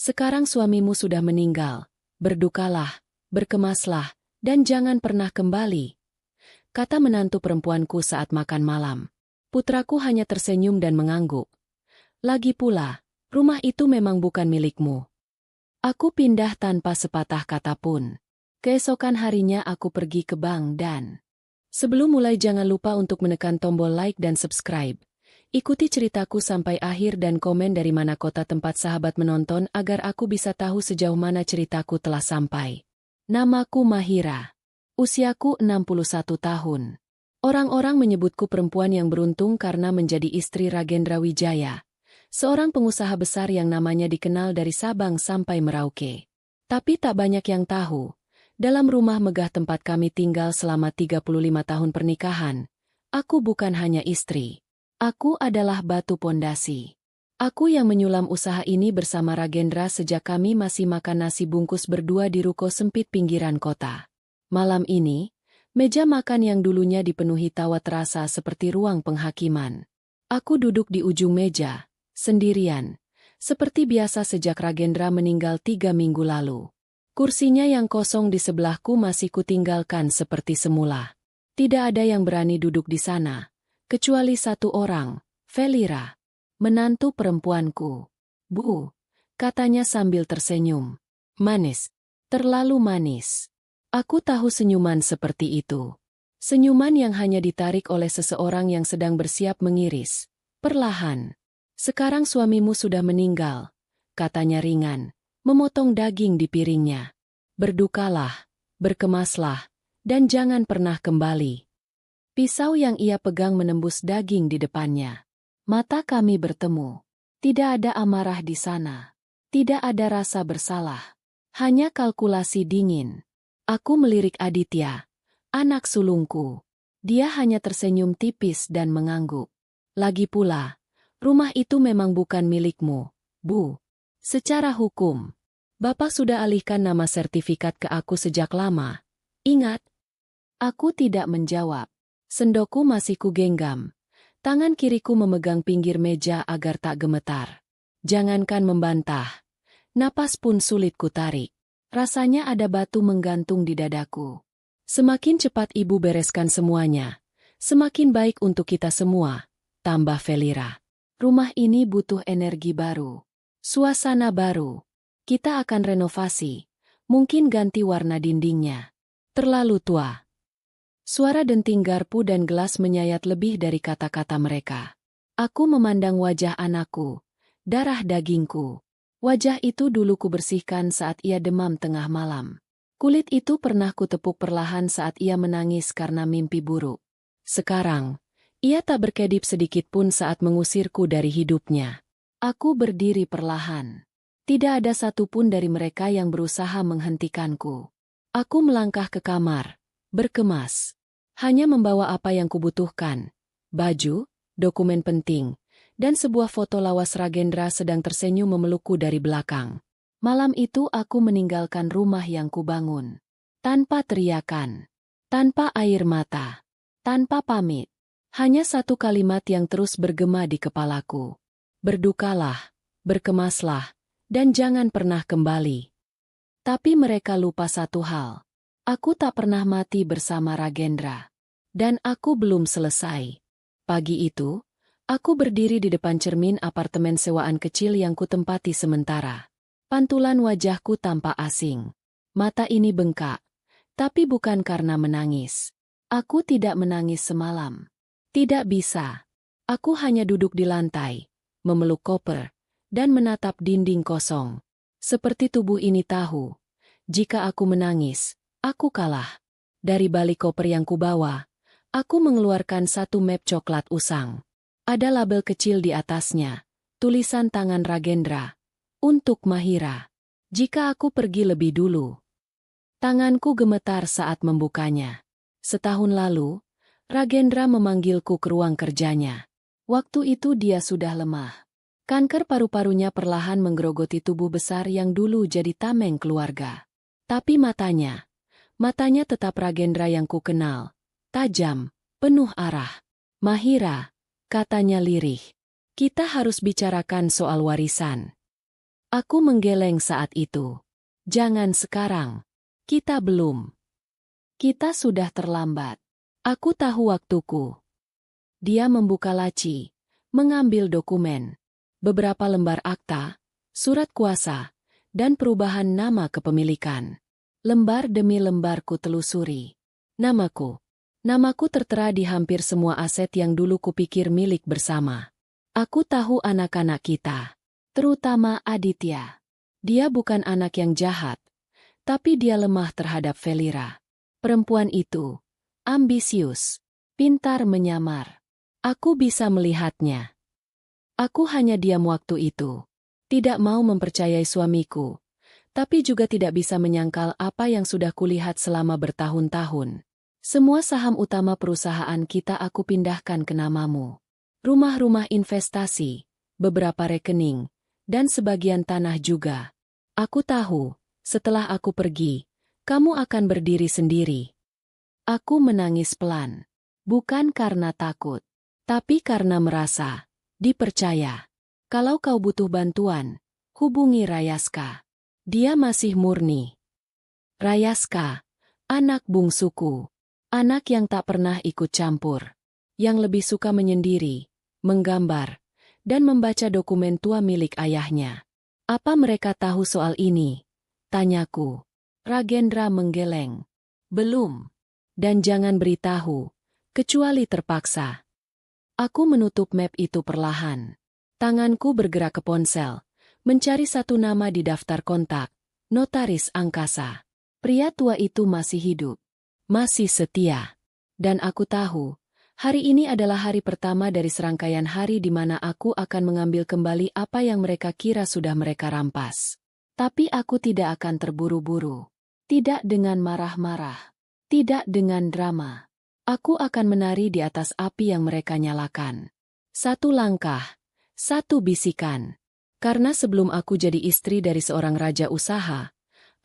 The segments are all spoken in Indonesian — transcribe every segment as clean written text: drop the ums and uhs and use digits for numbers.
Sekarang suamimu sudah meninggal. Berdukalah, berkemaslah, dan jangan pernah kembali, kata menantu perempuanku saat makan malam. Putraku hanya tersenyum dan mengangguk. Lagi pula, rumah itu memang bukan milikmu. Aku pindah tanpa sepatah kata pun. Keesokan harinya aku pergi ke bank dan... Sebelum mulai jangan lupa untuk menekan tombol like dan subscribe. Ikuti ceritaku sampai akhir dan komen dari mana kota tempat sahabat menonton agar aku bisa tahu sejauh mana ceritaku telah sampai. Namaku Mahira. Usiaku 61 tahun. Orang-orang menyebutku perempuan yang beruntung karena menjadi istri Ragendra Wijaya, seorang pengusaha besar yang namanya dikenal dari Sabang sampai Merauke. Tapi tak banyak yang tahu, dalam rumah megah tempat kami tinggal selama 35 tahun pernikahan, aku bukan hanya istri. Aku adalah batu pondasi. Aku yang menyulam usaha ini bersama Ragendra sejak kami masih makan nasi bungkus berdua di ruko sempit pinggiran kota. Malam ini, meja makan yang dulunya dipenuhi tawa terasa seperti ruang penghakiman. Aku duduk di ujung meja, sendirian, seperti biasa sejak Ragendra meninggal 3 minggu lalu. Kursinya yang kosong di sebelahku masih kutinggalkan seperti semula. Tidak ada yang berani duduk di sana. Kecuali satu orang, Felira, menantu perempuanku. Bu, katanya sambil tersenyum. Manis, terlalu manis. Aku tahu senyuman seperti itu. Senyuman yang hanya ditarik oleh seseorang yang sedang bersiap mengiris. Perlahan. Sekarang suamimu sudah meninggal, katanya ringan, memotong daging di piringnya. Berdukalah, berkemaslah, dan jangan pernah kembali. Pisau yang ia pegang menembus daging di depannya. Mata kami bertemu. Tidak ada amarah di sana. Tidak ada rasa bersalah. Hanya kalkulasi dingin. Aku melirik Aditya, anak sulungku. Dia hanya tersenyum tipis dan mengangguk. Lagi pula, rumah itu memang bukan milikmu, Bu. Secara hukum, Bapak sudah alihkan nama sertifikat ke aku sejak lama. Ingat? Aku tidak menjawab. Sendokku masih kugenggam. Tangan kiriku memegang pinggir meja agar tak gemetar. Jangankan membantah. Napas pun sulit kutarik. Rasanya ada batu menggantung di dadaku. Semakin cepat ibu bereskan semuanya, semakin baik untuk kita semua, tambah Felira. Rumah ini butuh energi baru. Suasana baru. Kita akan renovasi. Mungkin ganti warna dindingnya. Terlalu tua. Suara denting garpu dan gelas menyayat lebih dari kata-kata mereka. Aku memandang wajah anakku, darah dagingku. Wajah itu dulu kubersihkan saat ia demam tengah malam. Kulit itu pernah kutepuk perlahan saat ia menangis karena mimpi buruk. Sekarang, ia tak berkedip sedikit pun saat mengusirku dari hidupnya. Aku berdiri perlahan. Tidak ada satupun dari mereka yang berusaha menghentikanku. Aku melangkah ke kamar, berkemas. Hanya membawa apa yang kubutuhkan, baju, dokumen penting, dan sebuah foto lawas Ragendra sedang tersenyum memelukku dari belakang. Malam itu aku meninggalkan rumah yang kubangun. Tanpa teriakan, tanpa air mata, tanpa pamit. Hanya satu kalimat yang terus bergema di kepalaku. Berdukalah, berkemaslah, dan jangan pernah kembali. Tapi mereka lupa satu hal. Aku tak pernah mati bersama Ragendra. Dan aku belum selesai. Pagi itu, aku berdiri di depan cermin apartemen sewaan kecil yang kutempati sementara. Pantulan wajahku tampak asing. Mata ini bengkak. Tapi bukan karena menangis. Aku tidak menangis semalam. Tidak bisa. Aku hanya duduk di lantai, memeluk koper, dan menatap dinding kosong. Seperti tubuh ini tahu. Jika aku menangis, aku kalah. Dari balik koper yang kubawa, aku mengeluarkan satu map coklat usang. Ada label kecil di atasnya, tulisan tangan Ragendra. Untuk Mahira. Jika aku pergi lebih dulu. Tanganku gemetar saat membukanya. Setahun lalu, Ragendra memanggilku ke ruang kerjanya. Waktu itu dia sudah lemah. Kanker paru-parunya perlahan menggerogoti tubuh besar yang dulu jadi tameng keluarga. Tapi matanya tetap Ragendra yang kukenal. Tajam, penuh arah. Mahira, katanya lirih. Kita harus bicarakan soal warisan. Aku menggeleng saat itu. Jangan sekarang. Kita belum. Kita sudah terlambat. Aku tahu waktuku. Dia membuka laci, mengambil dokumen, beberapa lembar akta, surat kuasa, dan perubahan nama kepemilikan. Lembar demi lembar ku telusuri. Namaku. Namaku tertera di hampir semua aset yang dulu kupikir milik bersama. Aku tahu anak-anak kita, terutama Aditya. Dia bukan anak yang jahat, tapi dia lemah terhadap Felira. Perempuan itu ambisius, pintar menyamar. Aku bisa melihatnya. Aku hanya diam waktu itu. Tidak mau mempercayai suamiku, tapi juga tidak bisa menyangkal apa yang sudah kulihat selama bertahun-tahun. Semua saham utama perusahaan kita aku pindahkan ke namamu. Rumah-rumah investasi, beberapa rekening, dan sebagian tanah juga. Aku tahu, setelah aku pergi, kamu akan berdiri sendiri. Aku menangis pelan. Bukan karena takut, tapi karena merasa dipercaya. Kalau kau butuh bantuan, hubungi Rayaska. Dia masih murni. Rayaska, anak bungsuku. Anak yang tak pernah ikut campur. Yang lebih suka menyendiri, menggambar, dan membaca dokumen tua milik ayahnya. Apa mereka tahu soal ini? Tanyaku. Ragendra menggeleng. Belum. Dan jangan beritahu, kecuali terpaksa. Aku menutup map itu perlahan. Tanganku bergerak ke ponsel, mencari satu nama di daftar kontak, Notaris Angkasa. Pria tua itu masih hidup, masih setia. Dan aku tahu, hari ini adalah hari pertama dari serangkaian hari di mana aku akan mengambil kembali apa yang mereka kira sudah mereka rampas. Tapi aku tidak akan terburu-buru. Tidak dengan marah-marah. Tidak dengan drama. Aku akan menari di atas api yang mereka nyalakan. Satu langkah, satu bisikan. Karena sebelum aku jadi istri dari seorang raja usaha,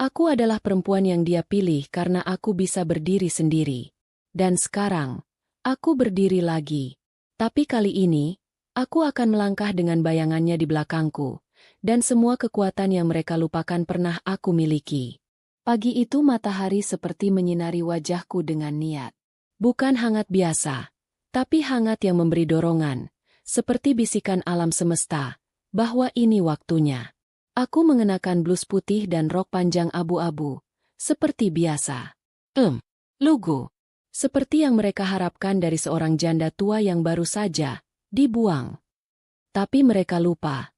aku adalah perempuan yang dia pilih karena aku bisa berdiri sendiri. Dan sekarang, aku berdiri lagi. Tapi kali ini, aku akan melangkah dengan bayangannya di belakangku, dan semua kekuatan yang mereka lupakan pernah aku miliki. Pagi itu matahari seperti menyinari wajahku dengan niat. Bukan hangat biasa, tapi hangat yang memberi dorongan, seperti bisikan alam semesta, bahwa ini waktunya. Aku mengenakan blus putih dan rok panjang abu-abu, seperti biasa. Lugu. Seperti yang mereka harapkan dari seorang janda tua yang baru saja dibuang. Tapi mereka lupa,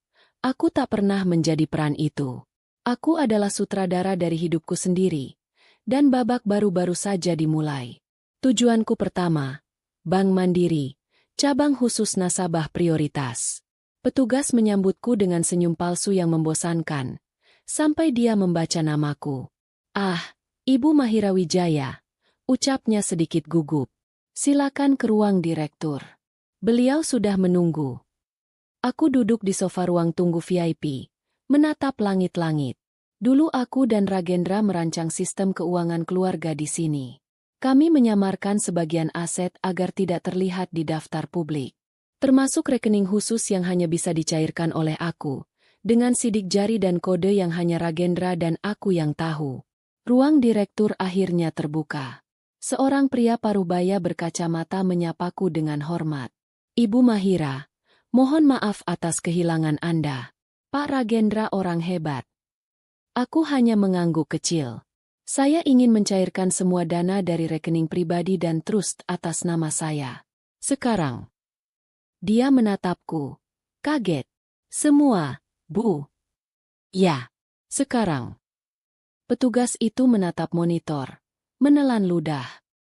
aku tak pernah menjadi peran itu. Aku adalah sutradara dari hidupku sendiri, dan babak baru-baru saja dimulai. Tujuanku pertama, Bank Mandiri, cabang khusus nasabah prioritas. Petugas menyambutku dengan senyum palsu yang membosankan, sampai dia membaca namaku. Ah, Ibu Mahira Wijaya, ucapnya sedikit gugup. Silakan ke ruang direktur. Beliau sudah menunggu. Aku duduk di sofa ruang tunggu VIP. Menatap langit-langit. Dulu aku dan Ragendra merancang sistem keuangan keluarga di sini. Kami menyamarkan sebagian aset agar tidak terlihat di daftar publik. Termasuk rekening khusus yang hanya bisa dicairkan oleh aku, dengan sidik jari dan kode yang hanya Ragendra dan aku yang tahu. Ruang direktur akhirnya terbuka. Seorang pria parubaya berkacamata menyapaku dengan hormat. Ibu Mahira, mohon maaf atas kehilangan Anda. Pak Ragendra orang hebat. Aku hanya mengangguk kecil. Saya ingin mencairkan semua dana dari rekening pribadi dan trust atas nama saya. Sekarang. Dia menatapku. Kaget. Semua, Bu. Ya. Sekarang. Petugas itu menatap monitor. Menelan ludah.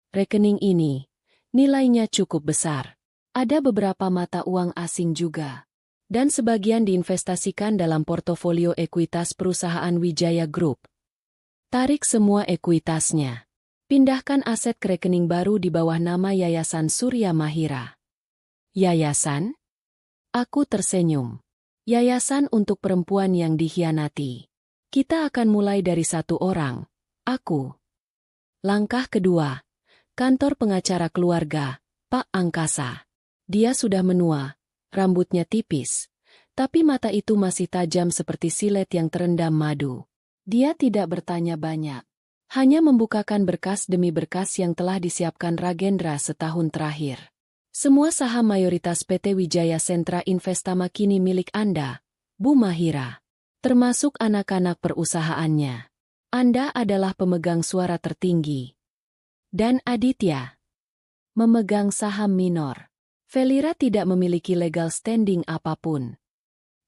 Rekening ini, nilainya cukup besar. Ada beberapa mata uang asing juga. Dan sebagian diinvestasikan dalam portofolio ekuitas perusahaan Wijaya Group. Tarik semua ekuitasnya. Pindahkan aset ke rekening baru di bawah nama Yayasan Surya Mahira. Yayasan? Aku tersenyum. Yayasan untuk perempuan yang dikhianati. Kita akan mulai dari satu orang, aku. Langkah kedua, kantor pengacara keluarga, Pak Angkasa. Dia sudah menua. Rambutnya tipis, Tapi mata itu masih tajam seperti silet yang terendam madu. Dia tidak bertanya banyak. Hanya membukakan berkas demi berkas yang telah disiapkan Ragendra setahun terakhir. Semua saham mayoritas PT Wijaya Sentra Investama kini milik Anda, Bu Mahira. Termasuk anak-anak perusahaannya. Anda adalah pemegang suara tertinggi. Dan Aditya memegang saham minor. Felira tidak memiliki legal standing apapun.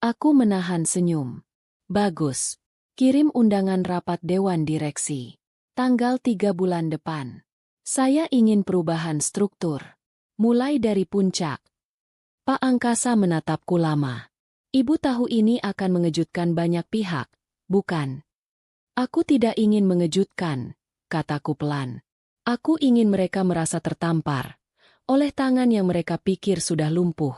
Aku menahan senyum. Bagus. Kirim undangan rapat Dewan Direksi. Tanggal 3 bulan depan. Saya ingin perubahan struktur. Mulai dari puncak. Pak Angkasa menatapku lama. Ibu tahu ini akan mengejutkan banyak pihak, bukan? Aku tidak ingin mengejutkan, kataku pelan. Aku ingin mereka merasa tertampar oleh tangan yang mereka pikir sudah lumpuh.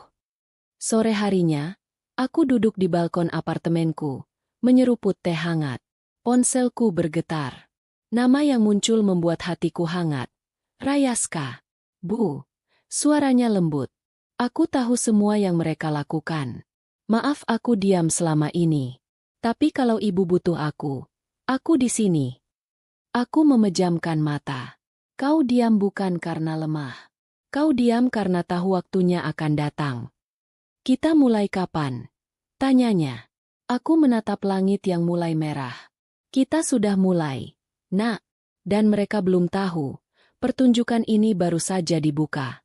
Sore harinya, aku duduk di balkon apartemenku, menyeruput teh hangat. Ponselku bergetar. Nama yang muncul membuat hatiku hangat. Rayaska. Bu. Suaranya lembut. Aku tahu semua yang mereka lakukan. Maaf aku diam selama ini. Tapi kalau ibu butuh aku di sini. Aku memejamkan mata. Kau diam bukan karena lemah. Kau diam karena tahu waktunya akan datang. Kita mulai kapan? Tanyanya. Aku menatap langit yang mulai merah. Kita sudah mulai, Nak. Dan mereka belum tahu, pertunjukan ini baru saja dibuka.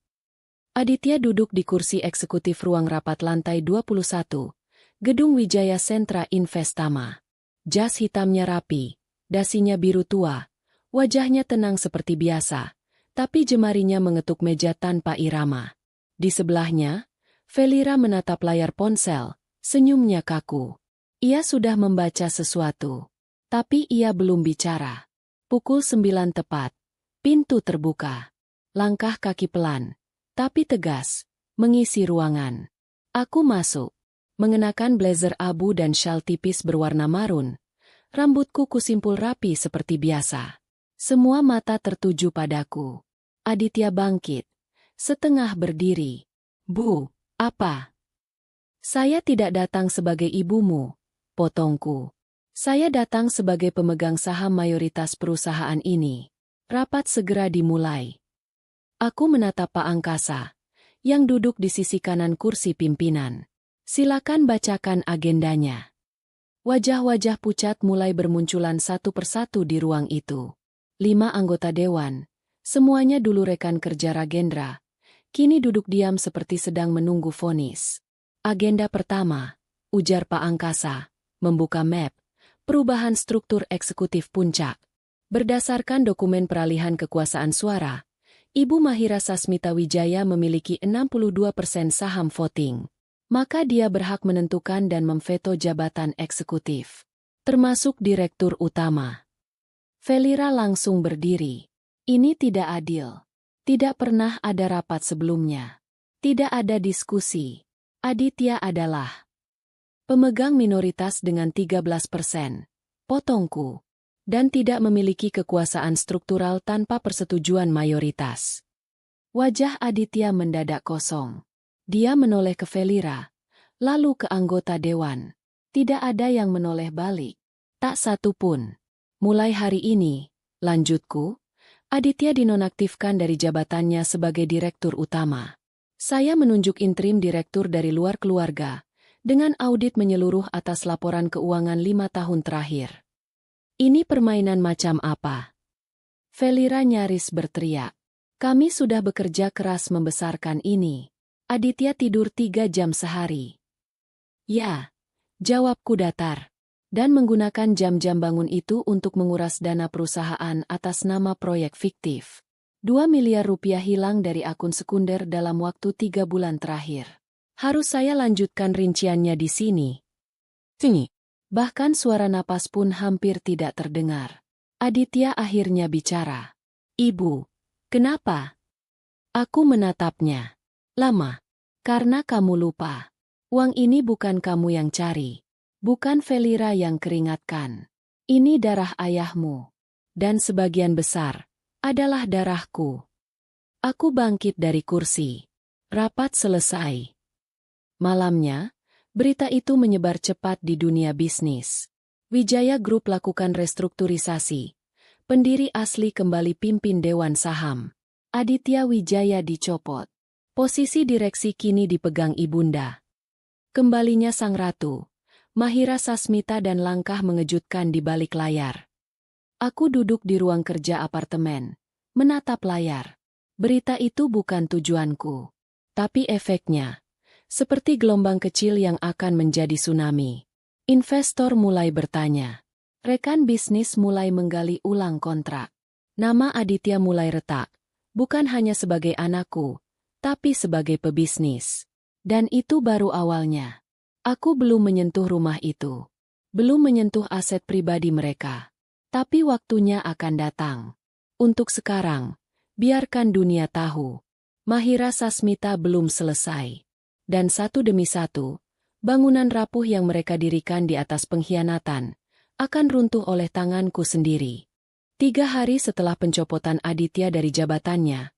Aditya duduk di kursi eksekutif ruang rapat lantai 21, Gedung Wijaya Sentra Investama. Jas hitamnya rapi, dasinya biru tua, wajahnya tenang seperti biasa, tapi jemarinya mengetuk meja tanpa irama. Di sebelahnya, Felira menatap layar ponsel, senyumnya kaku. Ia sudah membaca sesuatu. Tapi ia belum bicara. Pukul 9 tepat. Pintu terbuka. Langkah kaki pelan, tapi tegas, mengisi ruangan. Aku masuk. Mengenakan blazer abu dan syal tipis berwarna marun. Rambutku kusimpul rapi seperti biasa. Semua mata tertuju padaku. Aditya bangkit. Setengah berdiri. Bu, apa? Saya tidak datang sebagai ibumu. Potongku. Saya datang sebagai pemegang saham mayoritas perusahaan ini. Rapat segera dimulai. Aku menatap Pak Angkasa, yang duduk di sisi kanan kursi pimpinan. Silakan bacakan agendanya. Wajah-wajah pucat mulai bermunculan satu persatu di ruang itu. 5 anggota dewan, semuanya dulu rekan kerja Ragendra, kini duduk diam seperti sedang menunggu vonis. Agenda pertama, ujar Pak Angkasa. Membuka map, perubahan struktur eksekutif puncak. Berdasarkan dokumen peralihan kekuasaan suara, Ibu Mahira Sasmita Wijaya memiliki 62% saham voting. Maka dia berhak menentukan dan memveto jabatan eksekutif, termasuk direktur utama. Felira langsung berdiri. Ini tidak adil. Tidak pernah ada rapat sebelumnya. Tidak ada diskusi. Aditya adalah pemegang minoritas dengan 13%, potongku, dan tidak memiliki kekuasaan struktural tanpa persetujuan mayoritas. Wajah Aditya mendadak kosong. Dia menoleh ke Felira, lalu ke anggota dewan. Tidak ada yang menoleh balik. Tak satu pun. Mulai hari ini, lanjutku, Aditya dinonaktifkan dari jabatannya sebagai direktur utama. Saya menunjuk interim direktur dari luar keluarga, dengan audit menyeluruh atas laporan keuangan 5 tahun terakhir. Ini permainan macam apa? Felira nyaris berteriak. Kami sudah bekerja keras membesarkan ini. Aditya tidur 3 jam sehari. Ya, jawabku datar. Dan menggunakan jam-jam bangun itu untuk menguras dana perusahaan atas nama proyek fiktif. 2 miliar rupiah hilang dari akun sekunder dalam waktu 3 bulan terakhir. Harus saya lanjutkan rinciannya di sini. Sini. Bahkan suara napas pun hampir tidak terdengar. Aditya akhirnya bicara. Ibu, kenapa? Aku menatapnya. Lama. Karena kamu lupa. Uang ini bukan kamu yang cari. Bukan Felira yang keringatkan. Ini darah ayahmu. Dan sebagian besar adalah darahku. Aku bangkit dari kursi. Rapat selesai. Malamnya, Berita itu menyebar cepat di dunia bisnis. Wijaya Group lakukan restrukturisasi. Pendiri asli kembali pimpin Dewan Saham. Aditya Wijaya dicopot. Posisi direksi kini dipegang ibunda. Kembalinya sang ratu. Mahira Sasmita dan langkah mengejutkan di balik layar. Aku duduk di ruang kerja apartemen, menatap layar. Berita itu bukan tujuanku. Tapi efeknya, seperti gelombang kecil yang akan menjadi tsunami. Investor mulai bertanya. Rekan bisnis mulai menggali ulang kontrak. Nama Aditya mulai retak, bukan hanya sebagai anakku, tapi sebagai pebisnis. Dan itu baru awalnya. Aku belum menyentuh rumah itu. Belum menyentuh aset pribadi mereka. Tapi waktunya akan datang. Untuk sekarang, biarkan dunia tahu. Mahira Sasmita belum selesai. Dan satu demi satu, bangunan rapuh yang mereka dirikan di atas pengkhianatan akan runtuh oleh tanganku sendiri. 3 hari setelah pencopotan Aditya dari jabatannya,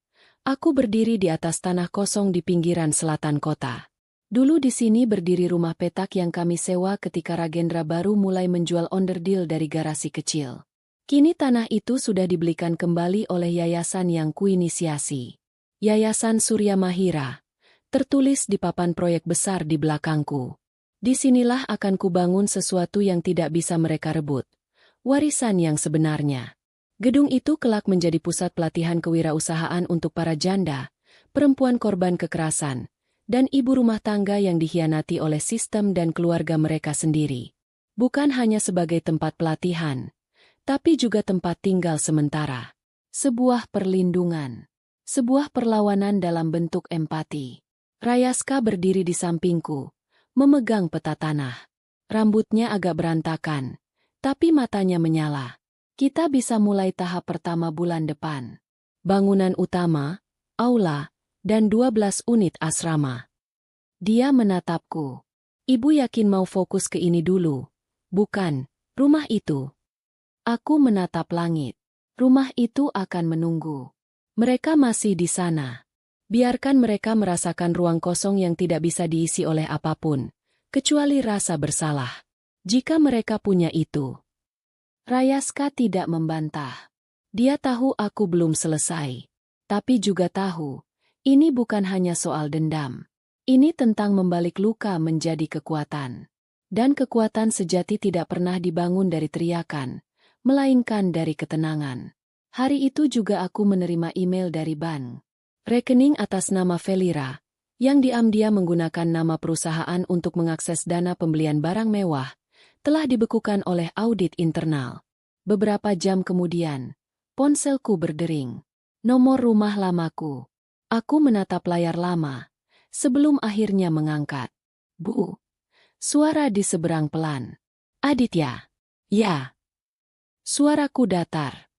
aku berdiri di atas tanah kosong di pinggiran selatan kota. Dulu di sini berdiri rumah petak yang kami sewa ketika Ragendra baru mulai menjual onderdil dari garasi kecil. Kini tanah itu sudah dibelikan kembali oleh yayasan yang kuinisiasi. Yayasan Surya Mahira. Tertulis di papan proyek besar di belakangku. Disinilah akan kubangun sesuatu yang tidak bisa mereka rebut. Warisan yang sebenarnya. Gedung itu kelak menjadi pusat pelatihan kewirausahaan untuk para janda, perempuan korban kekerasan, dan ibu rumah tangga yang dikhianati oleh sistem dan keluarga mereka sendiri. Bukan hanya sebagai tempat pelatihan, tapi juga tempat tinggal sementara. Sebuah perlindungan. Sebuah perlawanan dalam bentuk empati. Rayaska berdiri di sampingku, memegang peta tanah. Rambutnya agak berantakan, tapi matanya menyala. Kita bisa mulai tahap pertama bulan depan. Bangunan utama, aula, dan 12 unit asrama. Dia menatapku. Ibu yakin mau fokus ke ini dulu? Bukan, rumah itu. Aku menatap langit. Rumah itu akan menunggu. Mereka masih di sana. Biarkan mereka merasakan ruang kosong yang tidak bisa diisi oleh apapun, kecuali rasa bersalah. Jika mereka punya itu. Rayaska tidak membantah. Dia tahu aku belum selesai. Tapi juga tahu, ini bukan hanya soal dendam. Ini tentang membalik luka menjadi kekuatan. Dan kekuatan sejati tidak pernah dibangun dari teriakan, melainkan dari ketenangan. Hari itu juga aku menerima email dari bank. Rekening atas nama Felira, yang diam-diam menggunakan nama perusahaan untuk mengakses dana pembelian barang mewah, telah dibekukan oleh audit internal. Beberapa jam kemudian, ponselku berdering. Nomor rumah lamaku. Aku menatap layar lama, sebelum akhirnya mengangkat. Bu. Suara di seberang pelan. Aditya. Ya. Suaraku datar.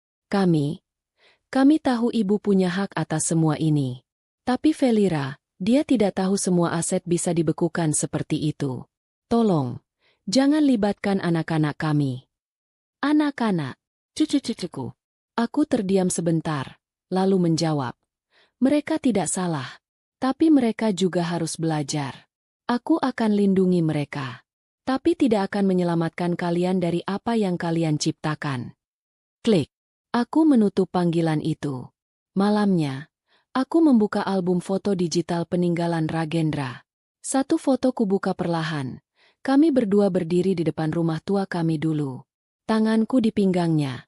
Kami tahu ibu punya hak atas semua ini. Tapi Felira, dia tidak tahu semua aset bisa dibekukan seperti itu. Tolong, jangan libatkan anak-anak kami. Anak-anak, cucu-cucuku. Aku terdiam sebentar, lalu menjawab. Mereka tidak salah, tapi mereka juga harus belajar. Aku akan lindungi mereka, tapi tidak akan menyelamatkan kalian dari apa yang kalian ciptakan. Klik. Aku menutup panggilan itu. Malamnya, aku membuka album foto digital peninggalan Ragendra. Satu foto kubuka perlahan. Kami berdua berdiri di depan rumah tua kami dulu. Tanganku di pinggangnya.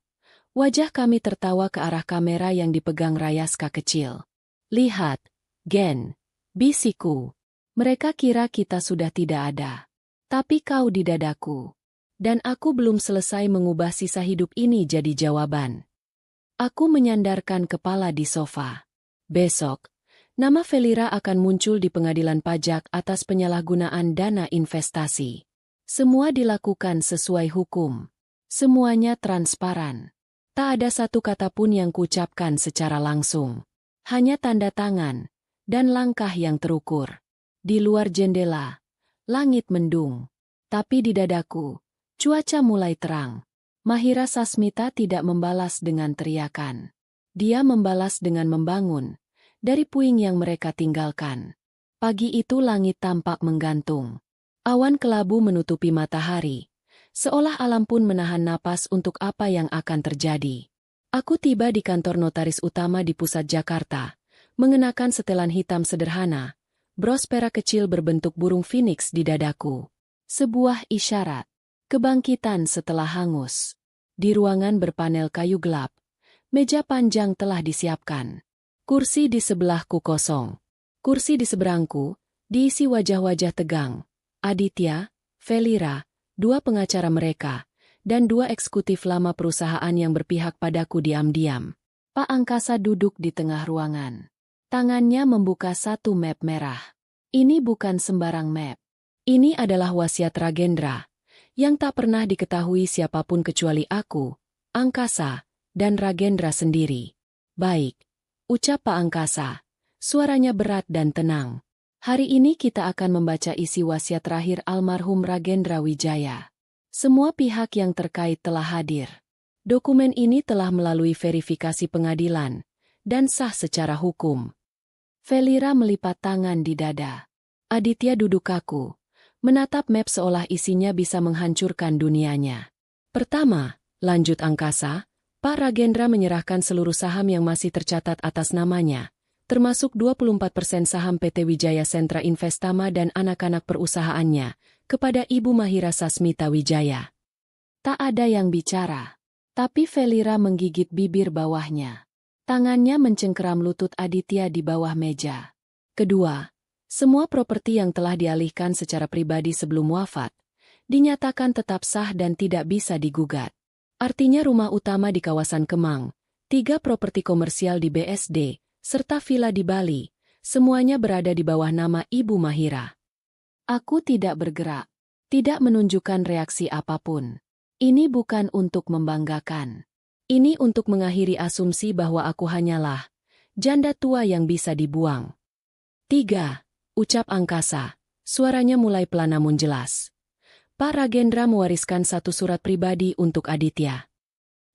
Wajah kami tertawa ke arah kamera yang dipegang Rayaska kecil. Lihat, Gen, bisiku. Mereka kira kita sudah tidak ada. Tapi kau di dadaku. Dan aku belum selesai mengubah sisa hidup ini jadi jawaban. Aku menyandarkan kepala di sofa. Besok, nama Felira akan muncul di pengadilan pajak atas penyalahgunaan dana investasi. Semua dilakukan sesuai hukum. Semuanya transparan. Tak ada satu kata pun yang kuucapkan secara langsung. Hanya tanda tangan dan langkah yang terukur. Di luar jendela, langit mendung. Tapi di dadaku, cuaca mulai terang. Mahira Sasmita tidak membalas dengan teriakan. Dia membalas dengan membangun, dari puing yang mereka tinggalkan. Pagi itu langit tampak menggantung. Awan kelabu menutupi matahari, seolah alam pun menahan napas untuk apa yang akan terjadi. Aku tiba di kantor notaris utama di pusat Jakarta, mengenakan setelan hitam sederhana, bros perak kecil berbentuk burung phoenix di dadaku. Sebuah isyarat kebangkitan setelah hangus. Di ruangan berpanel kayu gelap, meja panjang telah disiapkan. Kursi di sebelahku kosong. Kursi di seberangku diisi wajah-wajah tegang. Aditya, Felira, dua pengacara mereka, dan dua eksekutif lama perusahaan yang berpihak padaku diam-diam. Pak Angkasa duduk di tengah ruangan. Tangannya membuka satu map merah. Ini bukan sembarang map. Ini adalah wasiat Ragendra, yang tak pernah diketahui siapapun kecuali aku, Angkasa, dan Ragendra sendiri. Baik, ucap Pak Angkasa. Suaranya berat dan tenang. Hari ini kita akan membaca isi wasiat terakhir almarhum Ragendra Wijaya. Semua pihak yang terkait telah hadir. Dokumen ini telah melalui verifikasi pengadilan dan sah secara hukum. Felira melipat tangan di dada. Aditya duduk kaku, menatap map seolah isinya bisa menghancurkan dunianya. Pertama, lanjut Angkasa, Pak Ragendra menyerahkan seluruh saham yang masih tercatat atas namanya, termasuk 24% saham PT Wijaya Sentra Investama dan anak-anak perusahaannya, kepada Ibu Mahira Sasmita Wijaya. Tak ada yang bicara, tapi Felira menggigit bibir bawahnya. Tangannya mencengkeram lutut Aditya di bawah meja. Kedua, semua properti yang telah dialihkan secara pribadi sebelum wafat, dinyatakan tetap sah dan tidak bisa digugat. Artinya rumah utama di kawasan Kemang, 3 properti komersial di BSD, serta villa di Bali, semuanya berada di bawah nama Ibu Mahira. Aku tidak bergerak, tidak menunjukkan reaksi apapun. Ini bukan untuk membanggakan. Ini untuk mengakhiri asumsi bahwa aku hanyalah janda tua yang bisa dibuang. 3. Ucap Angkasa. Suaranya mulai pelan namun jelas. Pak Ragendra mewariskan satu surat pribadi untuk Aditya.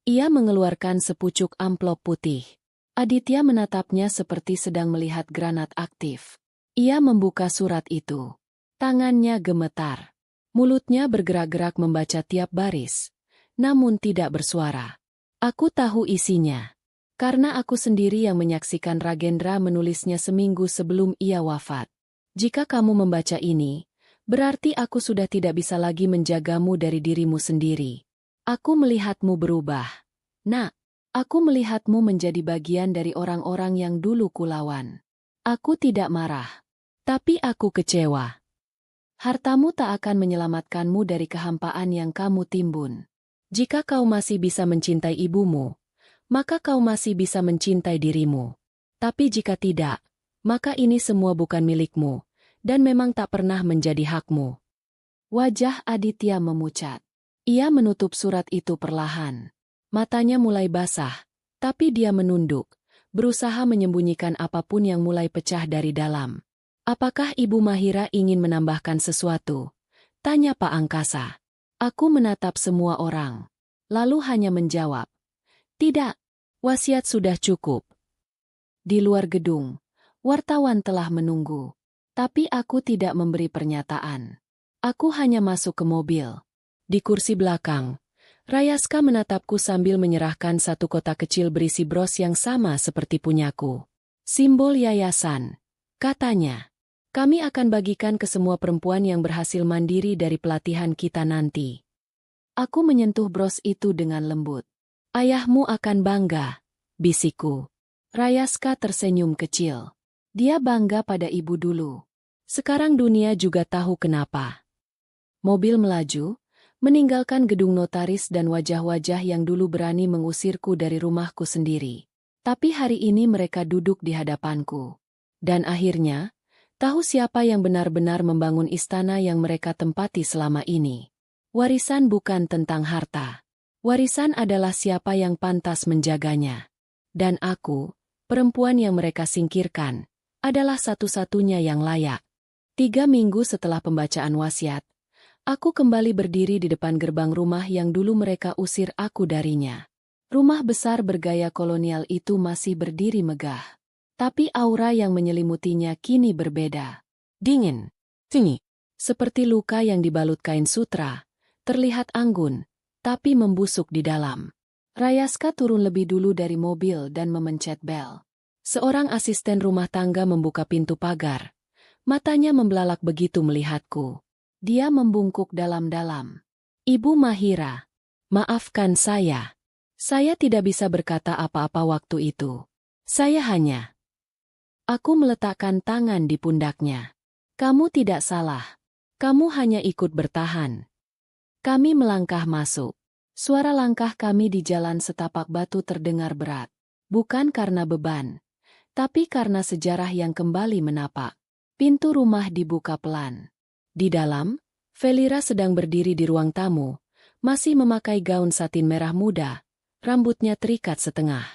Ia mengeluarkan sepucuk amplop putih. Aditya menatapnya seperti sedang melihat granat aktif. Ia membuka surat itu. Tangannya gemetar. Mulutnya bergerak-gerak membaca tiap baris, namun tidak bersuara. Aku tahu isinya. Karena aku sendiri yang menyaksikan Ragendra menulisnya seminggu sebelum ia wafat. Jika kamu membaca ini, berarti aku sudah tidak bisa lagi menjagamu dari dirimu sendiri. Aku melihatmu berubah. Nak. Aku melihatmu menjadi bagian dari orang-orang yang dulu kulawan. Aku tidak marah, tapi aku kecewa. Hartamu tak akan menyelamatkanmu dari kehampaan yang kamu timbun. Jika kau masih bisa mencintai ibumu, maka kau masih bisa mencintai dirimu. Tapi jika tidak, maka ini semua bukan milikmu, dan memang tak pernah menjadi hakmu. Wajah Aditya memucat. Ia menutup surat itu perlahan. Matanya mulai basah, tapi dia menunduk, berusaha menyembunyikan apapun yang mulai pecah dari dalam. Apakah Ibu Mahira ingin menambahkan sesuatu? Tanya Pak Angkasa. Aku menatap semua orang, lalu hanya menjawab. Tidak, wasiat sudah cukup. Di luar gedung, wartawan telah menunggu. Tapi aku tidak memberi pernyataan. Aku hanya masuk ke mobil. Di kursi belakang, Rayaska menatapku sambil menyerahkan satu kotak kecil berisi bros yang sama seperti punyaku. Simbol yayasan, katanya. Kami akan bagikan ke semua perempuan yang berhasil mandiri dari pelatihan kita nanti. Aku menyentuh bros itu dengan lembut. Ayahmu akan bangga, bisikku. Rayaska tersenyum kecil. Dia bangga pada ibu dulu. Sekarang dunia juga tahu kenapa. Mobil melaju, meninggalkan gedung notaris dan wajah-wajah yang dulu berani mengusirku dari rumahku sendiri. Tapi hari ini mereka duduk di hadapanku. Dan akhirnya, tahu siapa yang benar-benar membangun istana yang mereka tempati selama ini. Warisan bukan tentang harta. Warisan adalah siapa yang pantas menjaganya. Dan aku, perempuan yang mereka singkirkan, adalah satu-satunya yang layak. 3 minggu setelah pembacaan wasiat, aku kembali berdiri di depan gerbang rumah yang dulu mereka usir aku darinya. Rumah besar bergaya kolonial itu masih berdiri megah. Tapi aura yang menyelimutinya kini berbeda. Dingin, sunyi, Seperti luka yang dibalut kain sutra, terlihat anggun, tapi membusuk di dalam. Rayaska turun lebih dulu dari mobil dan memencet bel. Seorang asisten rumah tangga membuka pintu pagar. Matanya membelalak begitu melihatku. Dia membungkuk dalam-dalam. Ibu Mahira, maafkan saya. Saya tidak bisa berkata apa-apa waktu itu. Saya hanya... Aku meletakkan tangan di pundaknya. Kamu tidak salah. Kamu hanya ikut bertahan. Kami melangkah masuk. Suara langkah kami di jalan setapak batu terdengar berat. Bukan karena beban, tapi karena sejarah yang kembali menapak. Pintu rumah dibuka pelan. Di dalam, Felira sedang berdiri di ruang tamu, masih memakai gaun satin merah muda, rambutnya terikat setengah.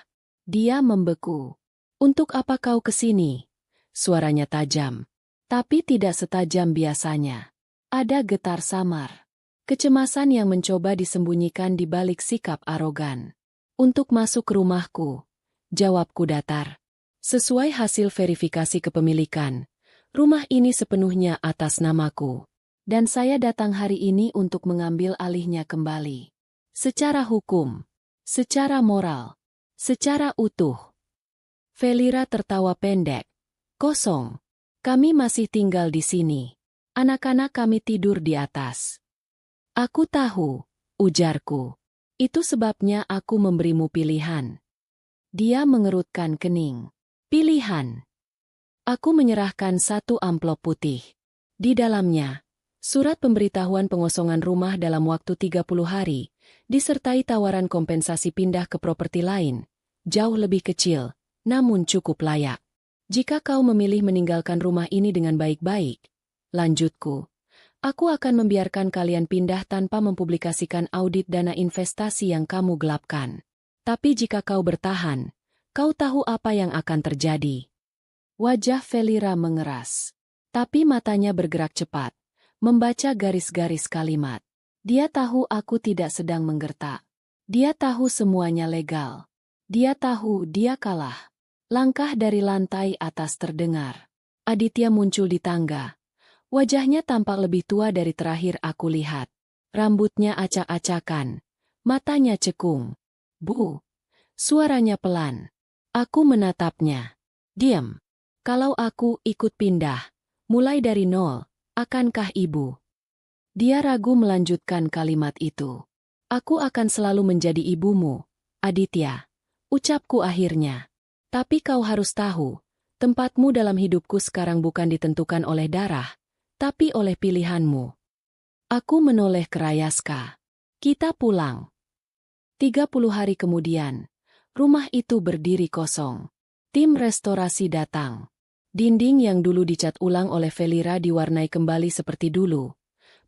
Dia membeku. Untuk apa kau kesini? Suaranya tajam, tapi tidak setajam biasanya. Ada getar samar. Kecemasan yang mencoba disembunyikan di balik sikap arogan. Untuk masuk ke rumahku, jawabku datar. Sesuai hasil verifikasi kepemilikan, rumah ini sepenuhnya atas namaku. Dan saya datang hari ini untuk mengambil alihnya kembali. Secara hukum, secara moral, secara utuh. Felira tertawa pendek. Kosong. Kami masih tinggal di sini. Anak-anak kami tidur di atas. Aku tahu, ujarku. Itu sebabnya aku memberimu pilihan. Dia mengerutkan kening. Pilihan. Aku menyerahkan satu amplop putih. Di dalamnya, surat pemberitahuan pengosongan rumah dalam waktu 30 hari, disertai tawaran kompensasi pindah ke properti lain, jauh lebih kecil, namun cukup layak. Jika kau memilih meninggalkan rumah ini dengan baik-baik, lanjutku, aku akan membiarkan kalian pindah tanpa mempublikasikan audit dana investasi yang kamu gelapkan. Tapi jika kau bertahan, kau tahu apa yang akan terjadi. Wajah Felira mengeras, tapi matanya bergerak cepat, membaca garis-garis kalimat. Dia tahu aku tidak sedang menggertak. Dia tahu semuanya legal. Dia tahu dia kalah. Langkah dari lantai atas terdengar. Aditya muncul di tangga. Wajahnya tampak lebih tua dari terakhir aku lihat. Rambutnya acak-acakan. Matanya cekung. Bu. Suaranya pelan. Aku menatapnya. Diam. Kalau aku ikut pindah, mulai dari nol, akankah ibu? Dia ragu melanjutkan kalimat itu. Aku akan selalu menjadi ibumu, Aditya. Ucapku akhirnya. Tapi kau harus tahu, tempatmu dalam hidupku sekarang bukan ditentukan oleh darah, tapi oleh pilihanmu. Aku menoleh ke Rayaska. Kita pulang. 30 hari kemudian, rumah itu berdiri kosong. Tim restorasi datang. Dinding yang dulu dicat ulang oleh Felira diwarnai kembali seperti dulu.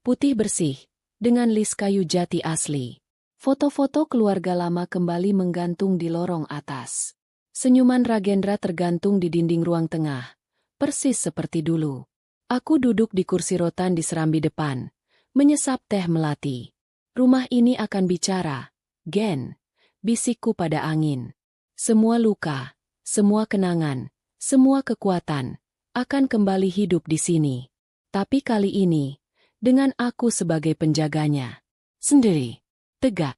Putih bersih, dengan lis kayu jati asli. Foto-foto keluarga lama kembali menggantung di lorong atas. Senyuman Ragendra tergantung di dinding ruang tengah, persis seperti dulu. Aku duduk di kursi rotan di serambi depan, menyesap teh melati. Rumah ini akan bicara, Gen, bisikku pada angin. Semua luka, semua kenangan, semua kekuatan, akan kembali hidup di sini. Tapi kali ini, dengan aku sebagai penjaganya. Sendiri, tegak.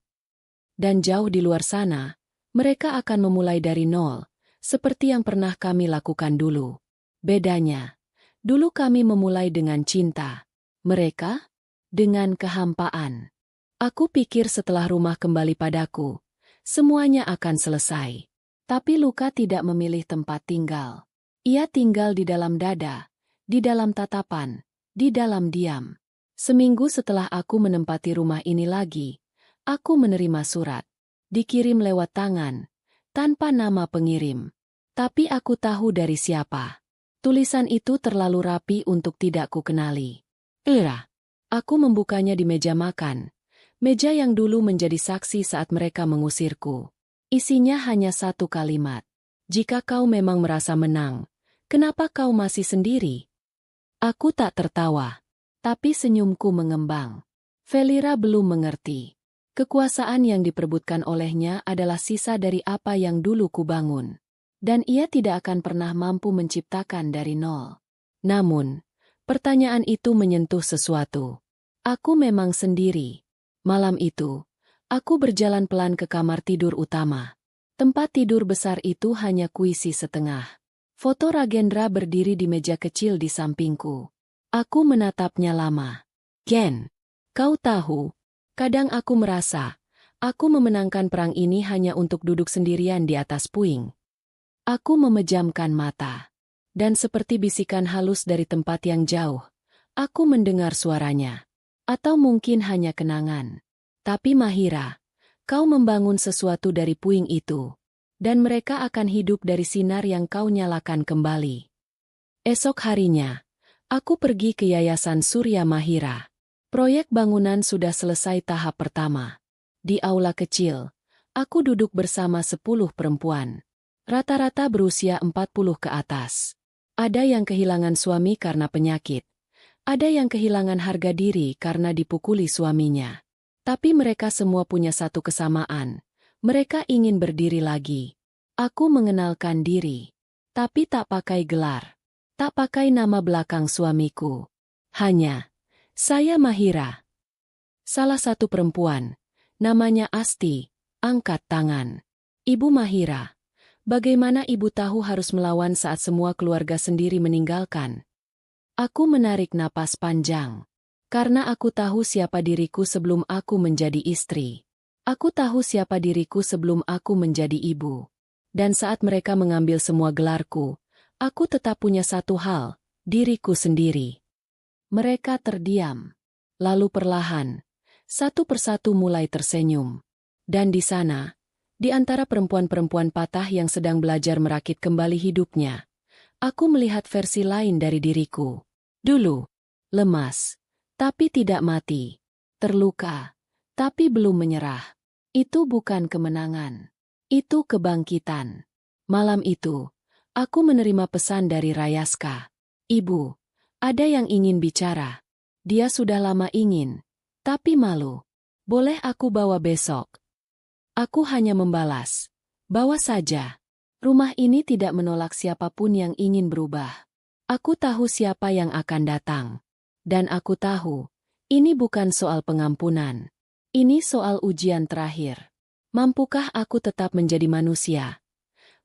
Dan jauh di luar sana, mereka akan memulai dari nol, seperti yang pernah kami lakukan dulu. Bedanya, dulu kami memulai dengan cinta. Mereka, dengan kehampaan. Aku pikir setelah rumah kembali padaku, semuanya akan selesai. Tapi luka tidak memilih tempat tinggal. Ia tinggal di dalam dada, di dalam tatapan, di dalam diam. Seminggu setelah aku menempati rumah ini lagi, aku menerima surat. Dikirim lewat tangan, tanpa nama pengirim. Tapi aku tahu dari siapa. Tulisan itu terlalu rapi untuk tidak kukenali. Aku membukanya di meja makan. Meja yang dulu menjadi saksi saat mereka mengusirku. Isinya hanya satu kalimat. Jika kau memang merasa menang, kenapa kau masih sendiri? Aku tak tertawa, tapi senyumku mengembang. Felira belum mengerti. Kekuasaan yang diperebutkan olehnya adalah sisa dari apa yang dulu kubangun. Dan ia tidak akan pernah mampu menciptakan dari nol. Namun, Pertanyaan itu menyentuh sesuatu. Aku memang sendiri. Malam itu, aku berjalan pelan ke kamar tidur utama. Tempat tidur besar itu hanya kuisi setengah. Foto Ragendra berdiri di meja kecil di sampingku. Aku menatapnya lama. Gen, kau tahu, kadang aku merasa, aku memenangkan perang ini hanya untuk duduk sendirian di atas puing. Aku memejamkan mata. Dan seperti bisikan halus dari tempat yang jauh, aku mendengar suaranya. Atau mungkin hanya kenangan. Tapi Mahira, kau membangun sesuatu dari puing itu. Dan mereka akan hidup dari sinar yang kau nyalakan kembali. Esok harinya, aku pergi ke Yayasan Surya Mahira. Proyek bangunan sudah selesai tahap pertama. Di aula kecil, aku duduk bersama 10 perempuan. Rata-rata berusia 40 ke atas. Ada yang kehilangan suami karena penyakit. Ada yang kehilangan harga diri karena dipukuli suaminya. Tapi mereka semua punya satu kesamaan. Mereka ingin berdiri lagi. Aku mengenalkan diri. Tapi tak pakai gelar. Tak pakai nama belakang suamiku. Hanya, saya Mahira. Salah satu perempuan, namanya Asti, angkat tangan. Ibu Mahira, bagaimana ibu tahu harus melawan saat semua keluarga sendiri meninggalkan? Aku menarik napas panjang. Karena aku tahu siapa diriku sebelum aku menjadi istri. Aku tahu siapa diriku sebelum aku menjadi ibu. Dan saat mereka mengambil semua gelarku, aku tetap punya satu hal, diriku sendiri. Mereka terdiam. Lalu perlahan, satu persatu mulai tersenyum. Dan di sana, di antara perempuan-perempuan patah yang sedang belajar merakit kembali hidupnya, aku melihat versi lain dari diriku. Dulu, lemas, tapi tidak mati. Terluka, tapi belum menyerah. Itu bukan kemenangan. Itu kebangkitan. Malam itu, aku menerima pesan dari Rayaska. Ibu, ada yang ingin bicara. Dia sudah lama ingin, tapi malu. Boleh aku bawa besok? Aku hanya membalas. Bawa saja. Rumah ini tidak menolak siapapun yang ingin berubah. Aku tahu siapa yang akan datang. Dan aku tahu, ini bukan soal pengampunan. Ini soal ujian terakhir. Mampukah aku tetap menjadi manusia?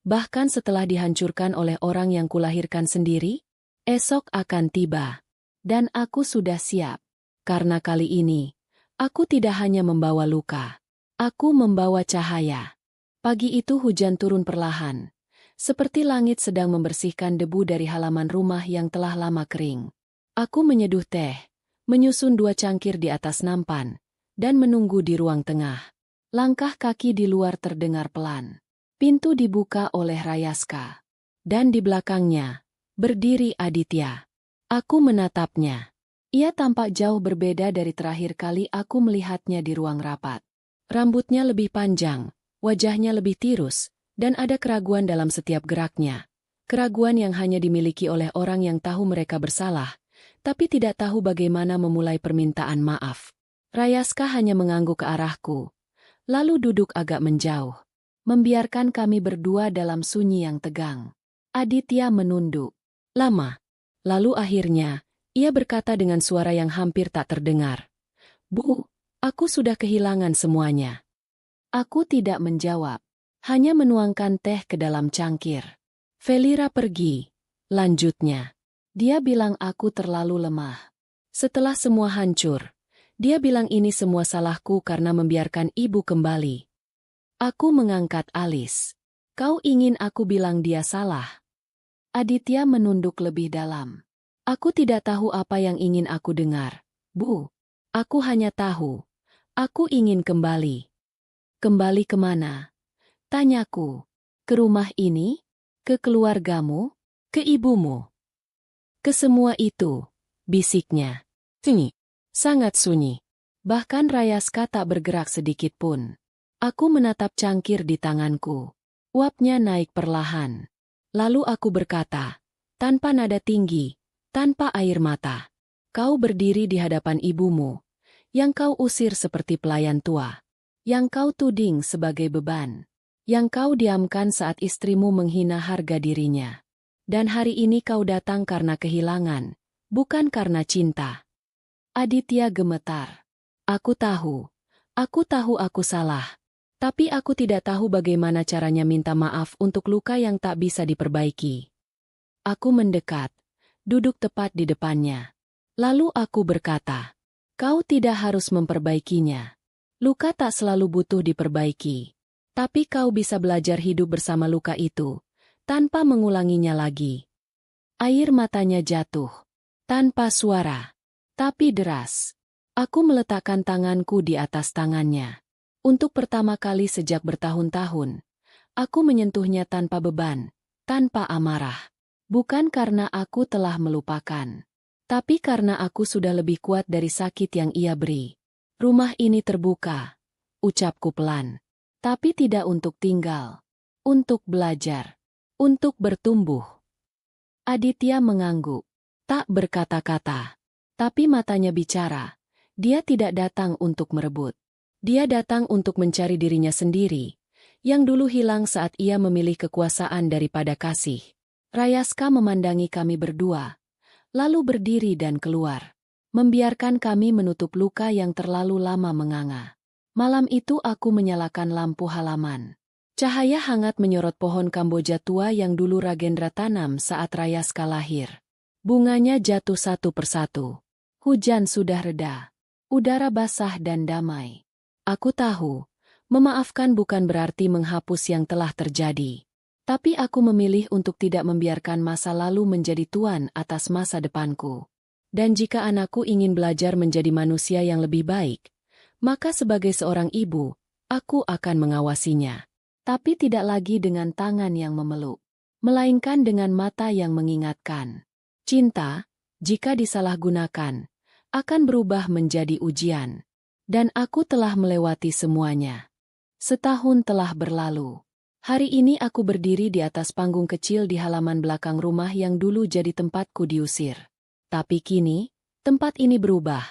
Bahkan setelah dihancurkan oleh orang yang kulahirkan sendiri? Esok akan tiba. Dan aku sudah siap. Karena kali ini, aku tidak hanya membawa luka. Aku membawa cahaya. Pagi itu hujan turun perlahan. Seperti langit sedang membersihkan debu dari halaman rumah yang telah lama kering. Aku menyeduh teh, menyusun 2 cangkir di atas nampan, dan menunggu di ruang tengah. Langkah kaki di luar terdengar pelan. Pintu dibuka oleh Rayaska. Dan di belakangnya, berdiri Aditya. Aku menatapnya. Ia tampak jauh berbeda dari terakhir kali aku melihatnya di ruang rapat. Rambutnya lebih panjang, wajahnya lebih tirus, dan ada keraguan dalam setiap geraknya. Keraguan yang hanya dimiliki oleh orang yang tahu mereka bersalah, tapi tidak tahu bagaimana memulai permintaan maaf. Rayaska hanya mengangguk ke arahku, lalu duduk agak menjauh, membiarkan kami berdua dalam sunyi yang tegang. Aditya menunduk. Lama. Lalu akhirnya, ia berkata dengan suara yang hampir tak terdengar. Bu, aku sudah kehilangan semuanya. Aku tidak menjawab. Hanya menuangkan teh ke dalam cangkir. Felira pergi. Lanjutnya. Dia bilang aku terlalu lemah. Setelah semua hancur, dia bilang ini semua salahku karena membiarkan ibu kembali. Aku mengangkat alis. Kau ingin aku bilang dia salah? Aditya menunduk lebih dalam. Aku tidak tahu apa yang ingin aku dengar. Bu, aku hanya tahu. Aku ingin kembali. Kembali kemana? Tanyaku, ke rumah ini? Ke keluargamu? Ke ibumu? Ke semua itu, bisiknya. Sunyi, sangat sunyi. Bahkan Rayaska tak bergerak sedikit pun. Aku menatap cangkir di tanganku. Uapnya naik perlahan. Lalu aku berkata, tanpa nada tinggi, tanpa air mata. Kau berdiri di hadapan ibumu, yang kau usir seperti pelayan tua, yang kau tuding sebagai beban. Yang kau diamkan saat istrimu menghina harga dirinya. Dan hari ini kau datang karena kehilangan, bukan karena cinta. Aditya gemetar. Aku tahu aku salah. Tapi aku tidak tahu bagaimana caranya minta maaf untuk luka yang tak bisa diperbaiki. Aku mendekat, duduk tepat di depannya. Lalu aku berkata, kau tidak harus memperbaikinya. Luka tak selalu butuh diperbaiki. Tapi kau bisa belajar hidup bersama luka itu, tanpa mengulanginya lagi. Air matanya jatuh. Tanpa suara. Tapi deras. Aku meletakkan tanganku di atas tangannya. Untuk pertama kali sejak bertahun-tahun, aku menyentuhnya tanpa beban, tanpa amarah. Bukan karena aku telah melupakan, tapi karena aku sudah lebih kuat dari sakit yang ia beri. Rumah ini terbuka, ucapku pelan. Tapi tidak untuk tinggal, untuk belajar, untuk bertumbuh. Aditya mengangguk, tak berkata-kata. Tapi matanya bicara. Dia tidak datang untuk merebut. Dia datang untuk mencari dirinya sendiri, yang dulu hilang saat ia memilih kekuasaan daripada kasih. Rayaska memandangi kami berdua, lalu berdiri dan keluar, membiarkan kami menutup luka yang terlalu lama menganga. Malam itu aku menyalakan lampu halaman. Cahaya hangat menyorot pohon Kamboja tua yang dulu Ragendra tanam saat Rayaska lahir. Bunganya jatuh satu persatu. Hujan sudah reda. Udara basah dan damai. Aku tahu, memaafkan bukan berarti menghapus yang telah terjadi. Tapi aku memilih untuk tidak membiarkan masa lalu menjadi tuan atas masa depanku. Dan jika anakku ingin belajar menjadi manusia yang lebih baik, maka sebagai seorang ibu, aku akan mengawasinya. Tapi tidak lagi dengan tangan yang memeluk, melainkan dengan mata yang mengingatkan. Cinta, jika disalahgunakan, akan berubah menjadi ujian. Dan aku telah melewati semuanya. Setahun telah berlalu. Hari ini aku berdiri di atas panggung kecil di halaman belakang rumah yang dulu jadi tempatku diusir. Tapi kini, tempat ini berubah.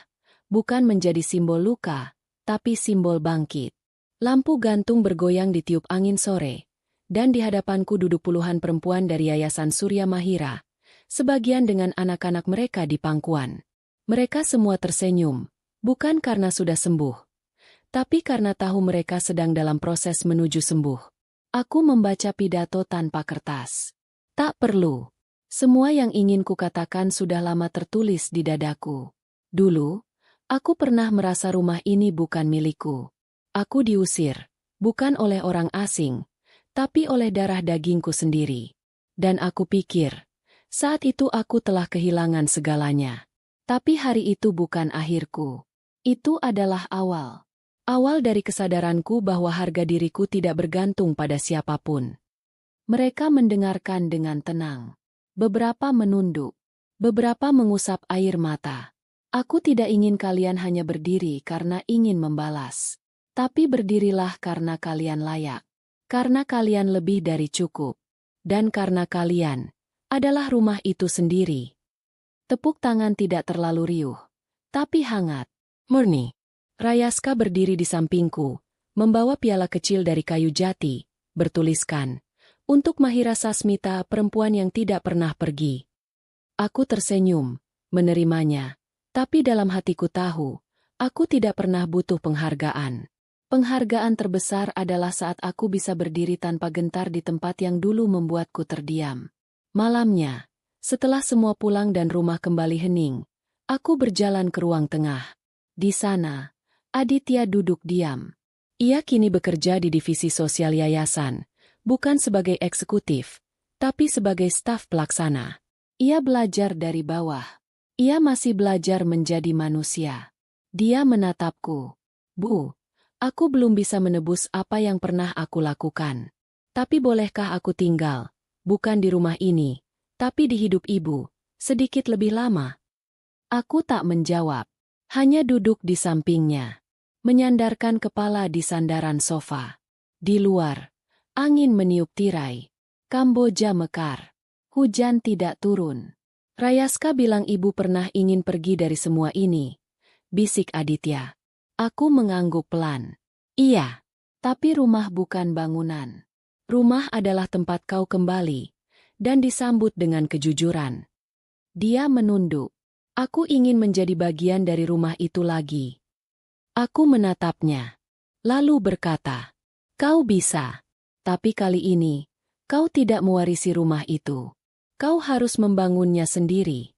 Bukan menjadi simbol luka, tapi simbol bangkit. Lampu gantung bergoyang di tiup angin sore, dan di hadapanku duduk puluhan perempuan dari Yayasan Surya Mahira, sebagian dengan anak-anak mereka di pangkuan. Mereka semua tersenyum, bukan karena sudah sembuh, tapi karena tahu mereka sedang dalam proses menuju sembuh. Aku membaca pidato tanpa kertas. Tak perlu. Semua yang ingin kukatakan sudah lama tertulis di dadaku. Dulu, aku pernah merasa rumah ini bukan milikku. Aku diusir, bukan oleh orang asing, tapi oleh darah dagingku sendiri. Dan aku pikir, saat itu aku telah kehilangan segalanya. Tapi hari itu bukan akhirku. Itu adalah awal. Awal dari kesadaranku bahwa harga diriku tidak bergantung pada siapapun. Mereka mendengarkan dengan tenang. Beberapa menunduk. Beberapa mengusap air mata. Aku tidak ingin kalian hanya berdiri karena ingin membalas. Tapi berdirilah karena kalian layak. Karena kalian lebih dari cukup. Dan karena kalian adalah rumah itu sendiri. Tepuk tangan tidak terlalu riuh, tapi hangat, murni. Rayaska berdiri di sampingku, membawa piala kecil dari kayu jati, bertuliskan, untuk Mahira Sasmita, perempuan yang tidak pernah pergi. Aku tersenyum, menerimanya, tapi dalam hatiku tahu, aku tidak pernah butuh penghargaan. Penghargaan terbesar adalah saat aku bisa berdiri tanpa gentar di tempat yang dulu membuatku terdiam. Malamnya, setelah semua pulang dan rumah kembali hening, aku berjalan ke ruang tengah. Di sana, Aditya duduk diam. Ia kini bekerja di divisi sosial yayasan, bukan sebagai eksekutif, tapi sebagai staf pelaksana. Ia belajar dari bawah. Ia masih belajar menjadi manusia. Dia menatapku. Bu, aku belum bisa menebus apa yang pernah aku lakukan. Tapi bolehkah aku tinggal, bukan di rumah ini, tapi di hidup ibu, sedikit lebih lama? Aku tak menjawab, hanya duduk di sampingnya. Menyandarkan kepala di sandaran sofa. Di luar, angin meniup tirai. Kamboja mekar. Hujan tidak turun. Rayaska bilang ibu pernah ingin pergi dari semua ini. Bisik Aditya. Aku mengangguk pelan. Iya, tapi rumah bukan bangunan. Rumah adalah tempat kau kembali, dan disambut dengan kejujuran. Dia menunduk. Aku ingin menjadi bagian dari rumah itu lagi. Aku menatapnya, lalu berkata, "Kau bisa. Tapi kali ini, kau tidak mewarisi rumah itu. Kau harus membangunnya sendiri."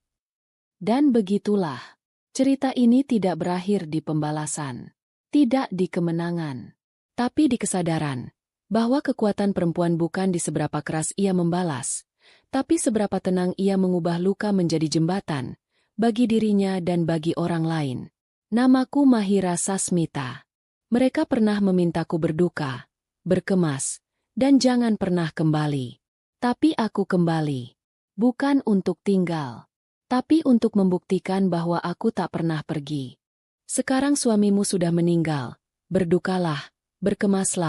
Dan begitulah. Cerita ini tidak berakhir di pembalasan. Tidak di kemenangan. Tapi di kesadaran bahwa kekuatan perempuan bukan di seberapa keras ia membalas, tapi seberapa tenang ia mengubah luka menjadi jembatan bagi dirinya dan bagi orang lain. Namaku Mahira Sasmita. Mereka pernah memintaku berduka, berkemas, dan jangan pernah kembali. Tapi aku kembali. Bukan untuk tinggal, tapi untuk membuktikan bahwa aku tak pernah pergi. Sekarang suamimu sudah meninggal. Berdukalah, berkemaslah,